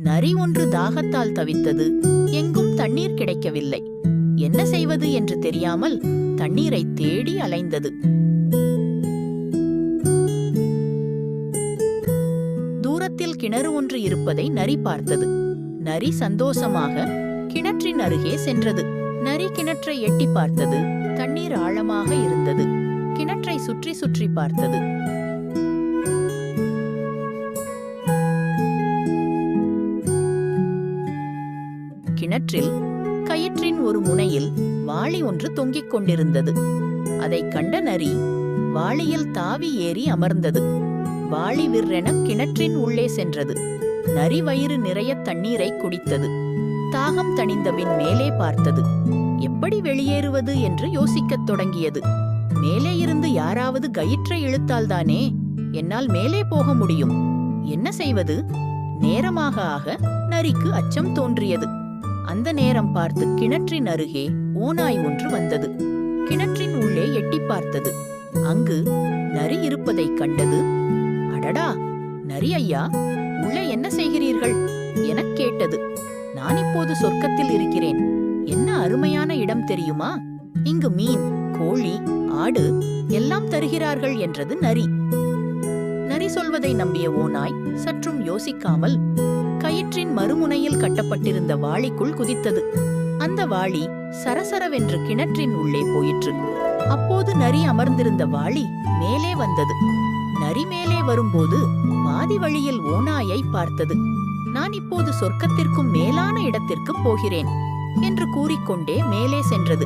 நரி ஒன்று தாகத்தால் தவித்தது. எங்கும் தண்ணீர் கிடைக்கவில்லை. என்ன செய்வது என்று தெரியாமல் தண்ணீரை தேடி அலைந்தது. தூரத்தில் கிணறு ஒன்று இருப்பதை நரி பார்த்தது. நரி சந்தோஷமாக கிணற்றின் அருகே சென்றது. நரி கிணற்றை எட்டி பார்த்தது. தண்ணீர் ஆழமாக இருந்தது. கிணற்றை சுற்றி சுற்றி பார்த்தது. கிணற்றில் கயிற்றின் ஒரு முனையில் வாளி ஒன்று தொங்கிக் கொண்டிருந்தது. அதைக் கண்ட நரி வாளியில் தாவி ஏறி அமர்ந்தது. வாளி விற்றென கிணற்றின் உள்ளே சென்றது. நரி வயிறு நிறைய தண்ணீரை குடித்தது. தாகம் தணிந்தபின் மேலே பார்த்தது. எப்படி வெளியேறுவது என்று யோசிக்கத் தொடங்கியது. மேலே இருந்து யாராவது கயிற்றை இழுத்தால்தானே என்னால் மேலே போக முடியும். என்ன செய்வது? நேரமாக ஆக நரிக்கு அச்சம் தோன்றியது. அந்த நேரம் பார்த்து கிணற்றின் அருகே ஓநாய் ஒன்று வந்தது. கிணற்றின் உள்ளே எட்டி பார்த்தது. அங்கு நரி இருப்பதைக் கண்டது. அடடா, நரி ஐயா, உள்ளே என்ன செய்கிறீர்கள் எனக் கேட்டது. நான் இப்போது சொர்க்கத்தில் இருக்கிறேன். என்ன அருமையான இடம் தெரியுமா? இங்கு மீன், கோழி, ஆடு எல்லாம் தருகிறார்கள் என்றது நரி. நரி சொல்வதை நம்பிய ஓநாய் சற்றும் யோசிக்காமல் கயிற்றின் மறுமுனையில் கட்டப்பட்டிருந்த வாளிக்குள் குதித்தது. அந்த வாளி சரசரவென்று கிணற்றின் உள்ளே போயிற்று. அப்போது நரி அமர்ந்திருந்த வாளி மேலே வந்தது. நரி மேலே வரும்போது பாதி வழியில் ஓநாயை பார்த்தது. நான் இப்போது சொர்க்கத்திற்கும் மேலான இடத்திற்கு போகிறேன் என்று கூறிக்கொண்டே மேலே சென்றது.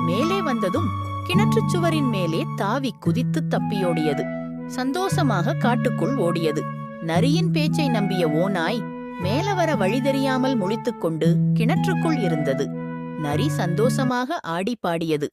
மேலே வந்ததும் கிணற்றுச் சுவரின் மேலே தாவி குதித்து தப்பியோடியது. சந்தோஷமாக காட்டுக்குள் ஓடியது. நரியின் பேச்சை நம்பிய ஓநாய் மேல வர வழி தெரியாமல் முழித்துக்கொண்டு கிணற்றுக்குள் இருந்தது. நரி சந்தோஷமாக ஆடி பாடியது.